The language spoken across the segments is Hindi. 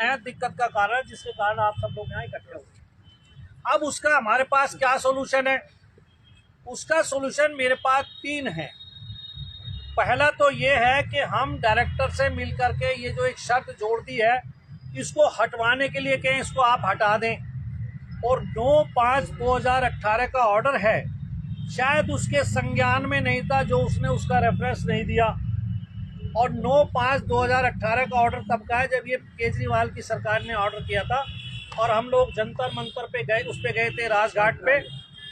नया दिक्कत का कारण है जिसके कारण आप सब लोग यहाँ इकट्ठे हुए। अब उसका हमारे पास क्या सोल्यूशन है? उसका सोल्यूशन मेरे पास 3 है। पहला तो ये है कि हम डायरेक्टर से मिल करके ये जो एक शर्त जोड़ दी है इसको हटवाने के लिए कहें, इसको आप हटा दें। और 9/5/2018 का ऑर्डर है, शायद उसके संज्ञान में नहीं था, जो उसने उसका रेफरेंस नहीं दिया। और 9/5/2018 का ऑर्डर तब का है जब ये केजरीवाल की सरकार ने ऑर्डर किया था और हम लोग जंतर मंतर पे गए, उस पे गए थे राजघाट पे।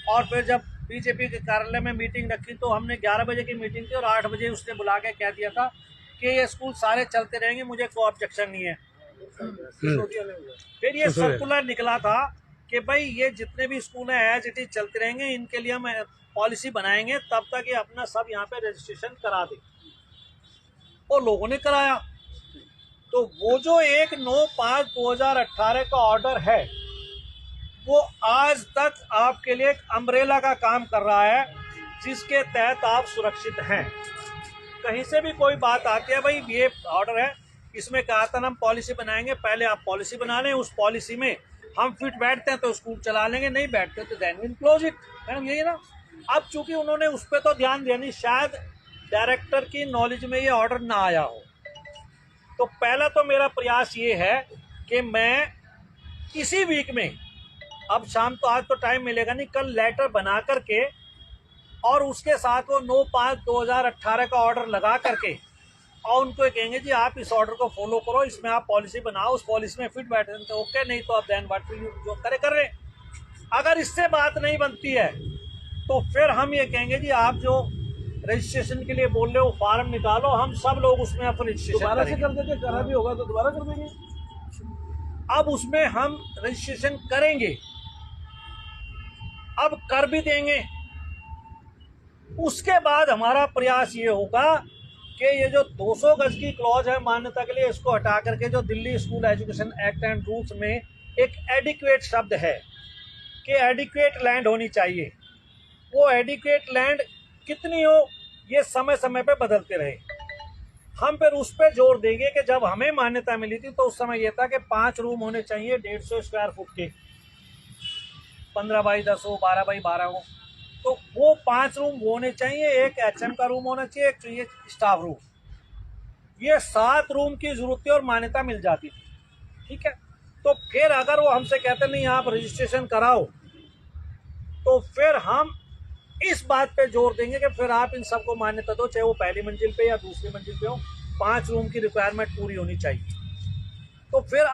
और फिर जब बीजेपी के कार्यालय में मीटिंग रखी तो हमने 11 बजे की मीटिंग थी और 8 बजे उसने बुला के कह दिया था कि ये स्कूल सारे चलते रहेंगे, मुझे कोई ऑब्जेक्शन नहीं है। फिर ये सर्कुलर निकला था कि भाई ये जितने भी स्कूल हैं एज इट इज चलते रहेंगे, इनके लिए हम पॉलिसी बनाएंगे, तब तक ये अपना सब यहाँ पे रजिस्ट्रेशन करा दें। और लोगों ने कराया। तो वो जो एक 9/5/2018 का ऑर्डर है वो आज तक आपके लिए एक अम्ब्रेला का काम कर रहा है, जिसके तहत आप सुरक्षित हैं। कहीं से भी कोई बात आती है, भाई ये ऑर्डर है, इसमें कहा था ना हम पॉलिसी बनाएंगे, पहले आप पॉलिसी बना लें, उस पॉलिसी में हम फिट बैठते हैं तो स्कूल चला लेंगे, नहीं बैठते तो then will close it. Madam यही ना। अब चूंकि उन्होंने उस पर तो ध्यान दिया नहीं, शायद डायरेक्टर की नॉलेज में ये ऑर्डर ना आया हो। तो पहला तो मेरा प्रयास ये है कि मैं इसी वीक में, अब शाम तो आज तो टाइम मिलेगा नहीं, कल लेटर बना करके और उसके साथ वो 9/5/2018 का ऑर्डर लगा करके और उनको कहेंगे जी आप इस ऑर्डर को फॉलो करो, इसमें आप पॉलिसी बनाओ, उस पॉलिसी में फिट बैठे तो ओके, नहीं तो आप देन व्हाट विल यू, जो करे कर रहे। अगर इससे बात नहीं बनती है तो फिर हम ये कहेंगे जी आप जो रजिस्ट्रेशन के लिए बोल रहे हो फॉर्म निकालो, हम सब लोग उसमें अपना रजिस्ट्रेशन दोबारा से कर देंगे, करा भी होगा तो दोबारा कर देंगे। अब उसमें हम रजिस्ट्रेशन करेंगे, अब कर भी देंगे। उसके बाद हमारा प्रयास ये होगा कि ये जो 200 गज की क्लॉज है मान्यता के लिए, इसको हटा करके जो Delhi school education act and rules में एक एडिक्वेट शब्द है कि एडिक्वेट लैंड होनी चाहिए, वो एडिक्वेट लैंड कितनी हो ये समय समय पे बदलते रहे। हम फिर उस पर जोर देंगे कि जब हमें मान्यता मिली थी तो उस समय यह था कि 5 रूम होने चाहिए 150 स्क्वायर फुट के, 15x10 हो, 12x12 हो। तो वो 5 रूम होने चाहिए, एक HM का रूम होना चाहिए, एक चाहिए स्टाफ रूम। ये 7 रूम की जरूरत थी और मान्यता मिल जाती थी। ठीक है, तो फिर अगर वो हमसे कहते नहीं आप रजिस्ट्रेशन कराओ, तो फिर हम इस बात पे जोर देंगे कि फिर आप इन सबको मान्यता दो, चाहे वो पहली मंजिल पे या दूसरी मंजिल पे हो, 5 रूम की रिक्वायरमेंट पूरी होनी चाहिए। तो फिर